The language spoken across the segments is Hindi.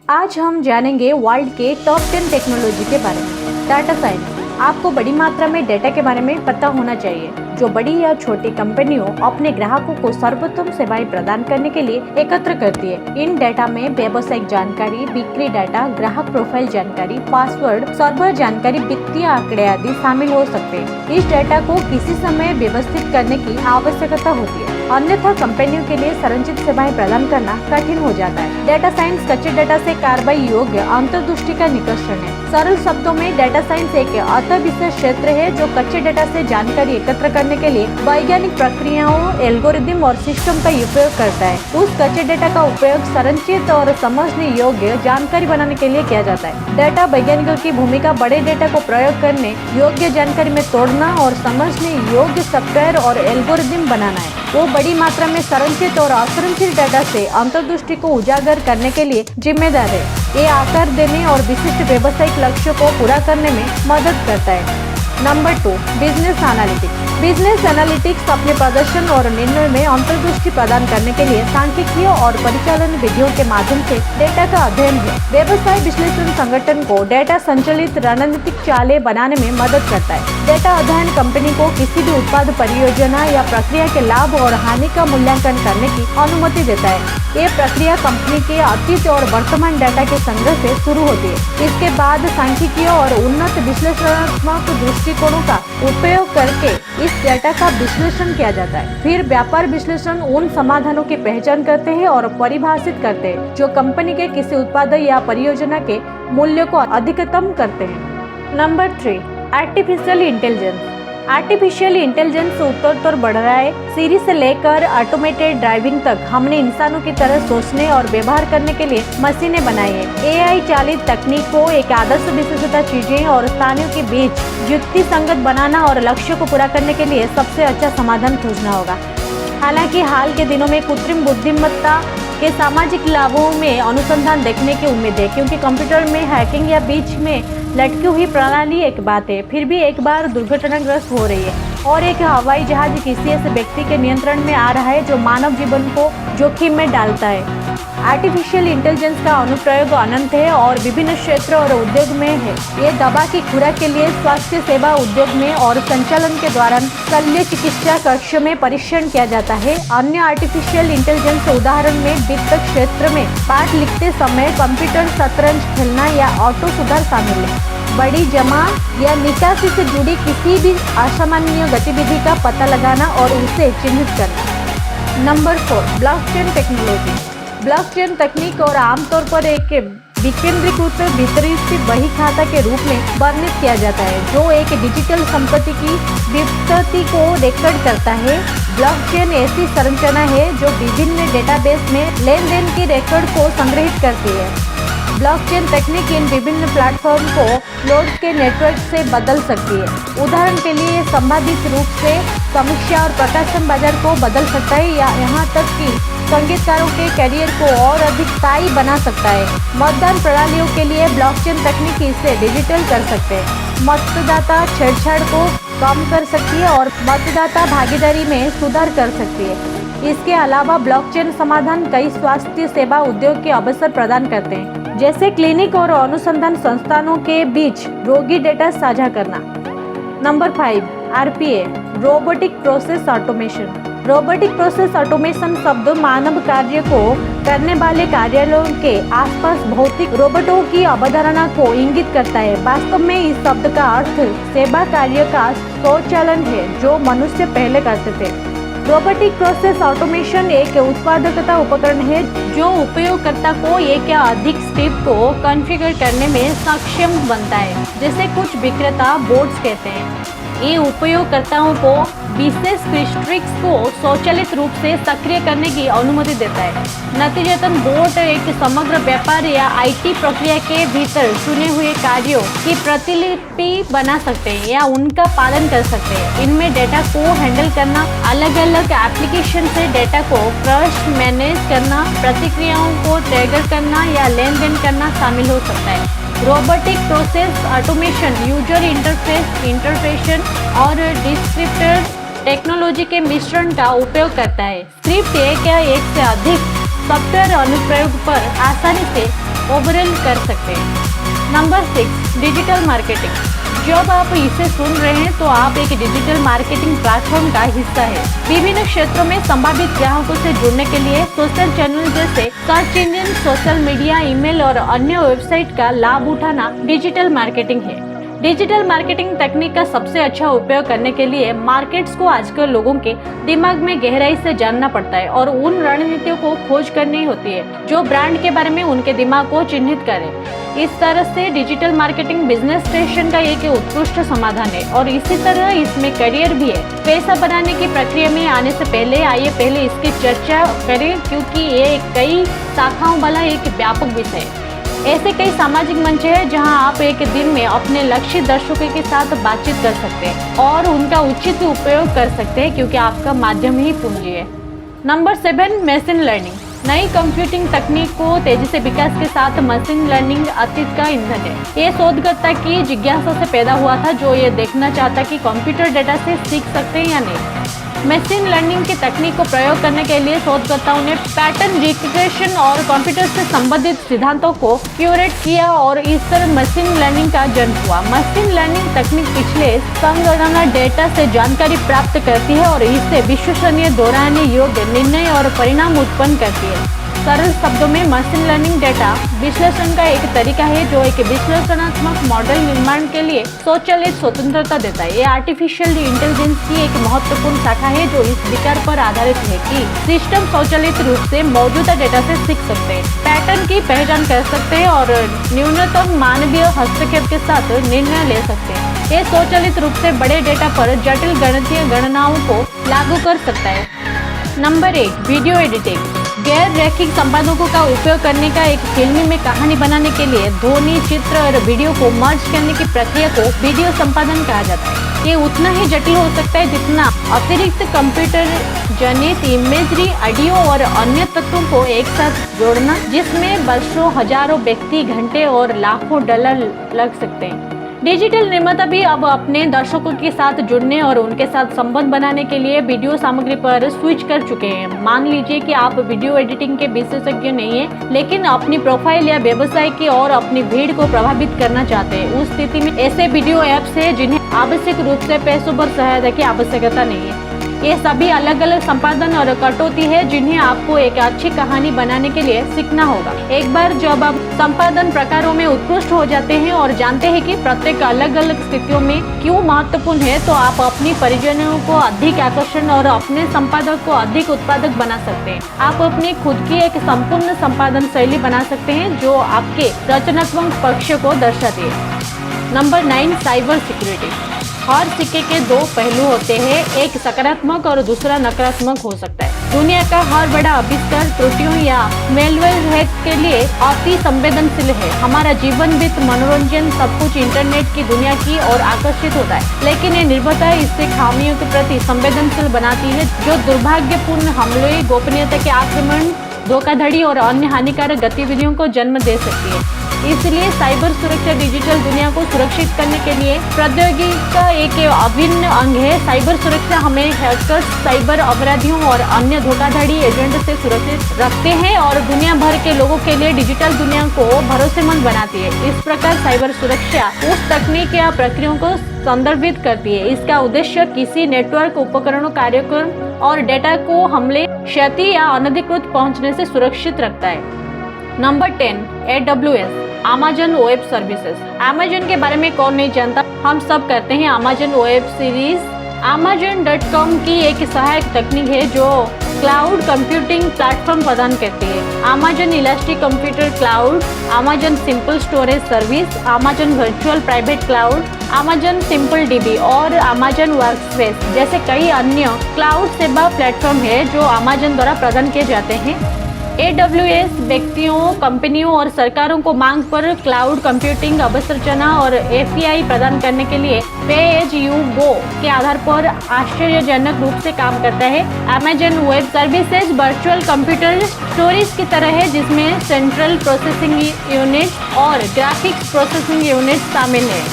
आज हम जानेंगे वर्ल्ड के टॉप 10 टेक्नोलॉजी के बारे में। डाटा साइंस आपको बड़ी मात्रा में डेटा के बारे में पता होना चाहिए, जो बड़ी या छोटी कंपनियों अपने ग्राहकों को सर्वोत्तम सेवाएं प्रदान करने के लिए एकत्र करती है। इन डेटा में व्यावसायिक जानकारी, बिक्री डाटा, ग्राहक प्रोफाइल जानकारी, पासवर्ड, सर्वर जानकारी, वित्तीय आंकड़े आदि शामिल हो सकते हैं। इस डेटा को किसी समय व्यवस्थित करने की आवश्यकता होती है, अन्यथा कंपनियों के लिए संरचित सेवाएं प्रदान करना कठिन हो जाता है। डेटा साइंस कच्चे डेटा से कार्रवाई योग्य अंतर्दृष्टि का निष्कर्षण है। सरल शब्दों में डेटा साइंस एक अतिविशिष्ट क्षेत्र है जो कच्चे डेटा से जानकारी एकत्र करने के लिए वैज्ञानिक प्रक्रियाओं, एल्गोरिदम और सिस्टम का उपयोग करता है। उस कच्चे डेटा का उपयोग संरचित और समझने योग्य जानकारी बनाने के लिए किया जाता है। डेटा वैज्ञानिकों की भूमिका बड़े डेटा को प्रयोग करने योग्य जानकारी में तोड़ना और समझने योग्य सॉफ्टवेयर और एल्गोरिदम बनाना है। वो बड़ी मात्रा में संरचित और असंरचित डेटा से अंतर्दृष्टि को उजागर करने के लिए जिम्मेदार है। ये आकार देने और विशिष्ट व्यावसायिक लक्ष्यों को पूरा करने में मदद करता है। Number 2, business analytics. Business analytics अपने प्रदर्शन और निर्णय में अंतर्दृष्टि प्रदान करने के लिए सांख्यिकीय और परिचालन विधियों के माध्यम से डेटा का अध्ययन है। व्यवसाय विश्लेषण संगठन को डेटा संचालित रणनीतिक चालें बनाने में मदद करता है। डेटा अध्ययन कंपनी को किसी भी उत्पाद, परियोजना या प्रक्रिया के लाभ और हानि का मूल्यांकन करने की अनुमति देता है। ये प्रक्रिया कंपनी के अतीत और वर्तमान डेटा के संग्रह से शुरू होती है। इसके बाद सांख्यिकीय और उन्नत विश्लेषणात्मक दृष्टिकोणों का उपयोग करके इस डेटा का विश्लेषण किया जाता है। फिर व्यापार विश्लेषण उन समाधानों की पहचान करते हैं और परिभाषित करते हैं जो कंपनी के किसी उत्पाद या परियोजना के मूल्य को अधिकतम करते हैं। Number 3, artificial intelligence. Artificial intelligence उत्तरोत्तर बढ़ रहा है। सीरी से लेकर ऑटोमेटेड ड्राइविंग तक हमने इंसानों की तरह सोचने और व्यवहार करने के लिए मशीनें बनाई है। एआई चालित तकनीक को एक आदर्श विशेषता चीजें और स्थानों के बीच युक्ति संगत बनाना और लक्ष्य को पूरा करने के लिए सबसे अच्छा समाधान खोजना होगा। हालांकि हाल के दिनों में कृत्रिम बुद्धिमत्ता के सामाजिक लाभों में अनुसंधान देखने की उम्मीद है, क्योंकि कंप्यूटर में हैकिंग या बीच में लटकी हुई प्रणाली एक बात है, फिर भी एक बार दुर्घटनाग्रस्त हो रही है और एक हवाई जहाज किसी ऐसे व्यक्ति के नियंत्रण में आ रहा है जो मानव जीवन को जोखिम में डालता है। आर्टिफिशियल इंटेलिजेंस का अनुप्रयोग अनंत है और विभिन्न क्षेत्र और उद्योग में है। ये दवा की खुराक के लिए स्वास्थ्य सेवा उद्योग में और संचालन के दौरान शल्य चिकित्सा कक्ष में परीक्षण किया जाता है। अन्य आर्टिफिशियल इंटेलिजेंस उदाहरण में वित्त क्षेत्र में पाठ लिखते समय कंप्यूटर शतरंज खेलना या ऑटो सुधार शामिल है। बड़ी जमा या निकासी से जुड़ी किसी भी असामान्य गतिविधि का पता लगाना और उसे चिन्हित करना। Number 4, blockchain technology. ब्लॉकचेन तकनीक और आमतौर पर एक विकेंद्रीकृत वितरित बही खाता के रूप में वर्णित किया जाता है, जो एक डिजिटल संपत्ति की विपत्ति को रिकॉर्ड करता है। ब्लॉकचेन ऐसी संरचना है जो विभिन्न डेटाबेस में लेन देन के रिकॉर्ड को संग्रहित करती है। ब्लॉकचेन तकनीक इन विभिन्न प्लेटफॉर्म को नोड के नेटवर्क से बदल सकती है। उदाहरण के लिए संभावित रूप से समीक्षा और प्रकाशन बाजार को बदल सकता है या यहाँ तक कि संगीतकारों के करियर को और अधिक स्थायी बना सकता है। मतदान प्रणालियों के लिए ब्लॉकचेन तकनीक इसे डिजिटल कर सकते हैं। मतदाता छेड़छाड़ को कम कर सकती है और मतदाता भागीदारी में सुधार कर सकती है। इसके अलावा ब्लॉकचेन समाधान कई स्वास्थ्य सेवा उद्योग के अवसर प्रदान करते हैं, जैसे क्लिनिक और अनुसंधान संस्थानों के बीच रोगी डेटा साझा करना। Number 5, RPA, robotic process automation. Robotic process automation शब्द मानव कार्य को करने वाले कार्यालयों के आसपास भौतिक रोबोटों की अवधारणा को इंगित करता है। वास्तव में इस शब्द का अर्थ सेवा कार्य का स्वचालन है जो मनुष्य पहले करते थे। रोबोटिक प्रोसेस ऑटोमेशन एक उत्पादकता उपकरण है जो उपयोगकर्ता को एक या अधिक स्टेप को कॉन्फ़िगर करने में सक्षम बनता है, जिसे कुछ विक्रेता बोर्ड्स कहते हैं। ये उपयोगकर्ताओं को विशेष प्रीस्ट्रिक्स को स्वचालित रूप से सक्रिय करने की अनुमति देता है। नतीजतन बोर्ड एक समग्र व्यापार या आईटी प्रक्रिया के भीतर चुने हुए कार्यों की प्रतिलिपि बना सकते हैं या उनका पालन कर सकते हैं। इनमें डेटा को हैंडल करना, अलग अलग एप्लीकेशन से डेटा को क्रश मैनेज करना, प्रतिक्रियाओं को ट्रिगर करना या लेन देन करना शामिल हो सकता है। Robotic process automation user interface और डिस्क्रिप्टर टेक्नोलॉजी के मिश्रण का उपयोग करता है। स्क्रिप्ट एक या एक से अधिक सॉफ्टवेयर अनुप्रयोग पर आसानी से ओवरऑल कर सकते हैं। Number 6, digital marketing. जब आप इसे सुन रहे हैं तो आप एक डिजिटल मार्केटिंग प्लेटफॉर्म का हिस्सा है। विभिन्न क्षेत्रों में संभावित ग्राहकों से जुड़ने के लिए सोशल चैनल जैसे search engine, social media, email और अन्य वेबसाइट का लाभ उठाना डिजिटल मार्केटिंग है। डिजिटल मार्केटिंग तकनीक का सबसे अच्छा उपयोग करने के लिए मार्केट्स को आजकल लोगों के दिमाग में गहराई से जानना पड़ता है और उन रणनीतियों को खोज करनी होती है जो ब्रांड के बारे में उनके दिमाग को चिन्हित करें। इस तरह से डिजिटल मार्केटिंग बिजनेस स्टेशन का एक उत्कृष्ट समाधान है और इसी तरह इसमें करियर भी है। पैसा बनाने की प्रक्रिया में आने से पहले आइए पहले इसकी चर्चा करें, क्योंकि ये कई शाखाओं वाला एक व्यापक विषय है। ऐसे कई सामाजिक मंच हैं जहां आप एक दिन में अपने लक्षित दर्शकों के साथ बातचीत कर सकते हैं और उनका उचित उपयोग कर सकते हैं, क्योंकि आपका माध्यम ही पूंजी है। Number 7, machine learning. नई कंप्यूटिंग तकनीक को तेजी से विकास के साथ मशीन लर्निंग अतीत का ईंधन है। ये शोधकर्ता की जिज्ञासा से पैदा हुआ था, जो ये देखना चाहता कि कंप्यूटर डेटा से सीख सकते हैं या नहीं। मशीन लर्निंग की तकनीक को प्रयोग करने के लिए शोधकर्ताओं ने पैटर्न रिकग्निशन और कंप्यूटर से संबंधित सिद्धांतों को क्यूरेट किया और इस तरह मशीन लर्निंग का जन्म हुआ। मशीन लर्निंग तकनीक पिछले संगणना डेटा से जानकारी प्राप्त करती है और इससे विश्वसनीय, दोहराने योग्य निर्णय और परिणाम उत्पन्न करती है। सरल शब्दों में मशीन लर्निंग डेटा विश्लेषण का एक तरीका है जो एक विश्लेषणात्मक मॉडल निर्माण के लिए स्वचालित स्वतंत्रता देता है। ये आर्टिफिशियल इंटेलिजेंस की एक महत्वपूर्ण शाखा है जो इस विचार पर आधारित है कि सिस्टम स्वचालित रूप से मौजूदा डेटा से सीख सकते हैं, पैटर्न की पहचान कर सकते हैं और न्यूनतम मानवीय हस्तक्षेप के साथ निर्णय ले सकते हैं। ये स्वचालित रूप से बड़े डेटा पर जटिल गणितीय गणनाओं को लागू कर सकता है। Number 8, video editing. गैर रैखिक संपादकों का उपयोग करने का एक फिल्म में कहानी बनाने के लिए ध्वनि, चित्र और वीडियो को मर्ज करने की प्रक्रिया को वीडियो संपादन कहा जाता है। ये उतना ही जटिल हो सकता है जितना अतिरिक्त कंप्यूटर जनित इमेजरी, ऑडियो और अन्य तत्वों को एक साथ जोड़ना, जिसमें बरसों, हजारों व्यक्ति घंटे और लाखों डॉलर लग सकते हैं। डिजिटल निर्माता भी अब अपने दर्शकों के साथ जुड़ने और उनके साथ संबंध बनाने के लिए वीडियो सामग्री पर स्विच कर चुके हैं। मान लीजिए कि आप वीडियो एडिटिंग के विशेषज्ञ नहीं हैं, लेकिन अपनी प्रोफाइल या व्यवसाय की और अपनी भीड़ को प्रभावित करना चाहते हैं। उस स्थिति में ऐसे वीडियो ऐप्स हैं जिन्हें आवश्यक रूप से पेशेवर सहायता की आवश्यकता नहीं है। ये सभी अलग अलग संपादन और कटौती है जिन्हें आपको एक अच्छी कहानी बनाने के लिए सीखना होगा। एक बार जब आप संपादन प्रकारों में उत्कृष्ट हो जाते हैं और जानते हैं कि प्रत्येक अलग अलग स्थितियों में क्यों महत्वपूर्ण है, तो आप अपनी परियोजनाओं को अधिक आकर्षण और अपने संपादक को अधिक उत्पादक बना सकते हैं। आप अपनी खुद की एक संपूर्ण संपादन शैली बना सकते हैं जो आपके रचनात्मक पक्ष को दर्शाती है। Number 9, cyber security. हर सिक्के के दो पहलू होते हैं, एक सकारात्मक और दूसरा नकारात्मक हो सकता है। दुनिया का हर बड़ा आविष्कार त्रुटियों या मेलवेयर हैक के लिए अति संवेदनशील है। हमारा जीवन, वित्त, मनोरंजन सब कुछ इंटरनेट की दुनिया की ओर आकर्षित होता है, लेकिन ये निर्भरता इससे खामियों के प्रति संवेदनशील बनाती है जो दुर्भाग्यपूर्ण हमलों, गोपनीयता के आक्रमण, धोखाधड़ी और अन्य हानिकारक गतिविधियों को जन्म दे सकती है। इसलिए साइबर सुरक्षा डिजिटल दुनिया को सुरक्षित करने के लिए प्रौद्योगिकी का एक अभिन्न अंग है। साइबर सुरक्षा हमें हैकर्स, साइबर अपराधियों और अन्य धोखाधड़ी एजेंट से सुरक्षित रखते हैं और दुनिया भर के लोगों के लिए डिजिटल दुनिया को भरोसेमंद बनाती है। इस प्रकार साइबर सुरक्षा उस तकनीक या प्रक्रियाओं को संदर्भित करती है। इसका उद्देश्य किसी नेटवर्क, उपकरणों, कार्यक्रम और डेटा को हमले, क्षति या अनधिकृत पहुंचने से सुरक्षित रखता है। Number 10, AWS, Amazon web services. Amazon के बारे में कौन नहीं जानता, हम सब करते हैं। Amazon वेब सीरीज Amazon.com की एक सहायक तकनीक है जो क्लाउड कंप्यूटिंग प्लेटफॉर्म प्रदान करती है। Amazon elastic computer cloud, Amazon simple storage service, Amazon virtual private cloud, Amazon simple DB और Amazon वर्कस्पेस जैसे कई अन्य क्लाउड सेवा प्लेटफॉर्म है जो Amazon द्वारा प्रदान किए जाते हैं। AWS व्यक्तियों, कंपनियों और सरकारों को मांग पर क्लाउड कंप्यूटिंग अवसंरचना और API प्रदान करने के लिए पे एज यू गो के आधार पर आश्चर्यजनक रूप से काम करता है। Amazon web services virtual computer storage की तरह है जिसमें सेंट्रल प्रोसेसिंग यूनिट और ग्राफिक्स प्रोसेसिंग यूनिट शामिल है।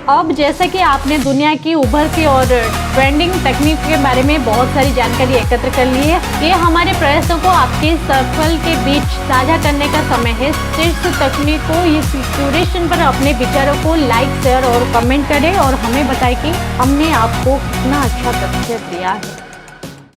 अब जैसा कि आपने दुनिया की उभरती और ट्रेंडिंग तकनीक के बारे में बहुत सारी जानकारी एकत्र कर ली है, ये हमारे प्रयासों को आपके सफल के बीच साझा करने का समय है। शीर्ष तकनीक को इस क्यूरेशन पर अपने विचारों को लाइक, शेयर और कमेंट करें और हमें बताएं कि हमने आपको कितना अच्छा तथ्य दिया है।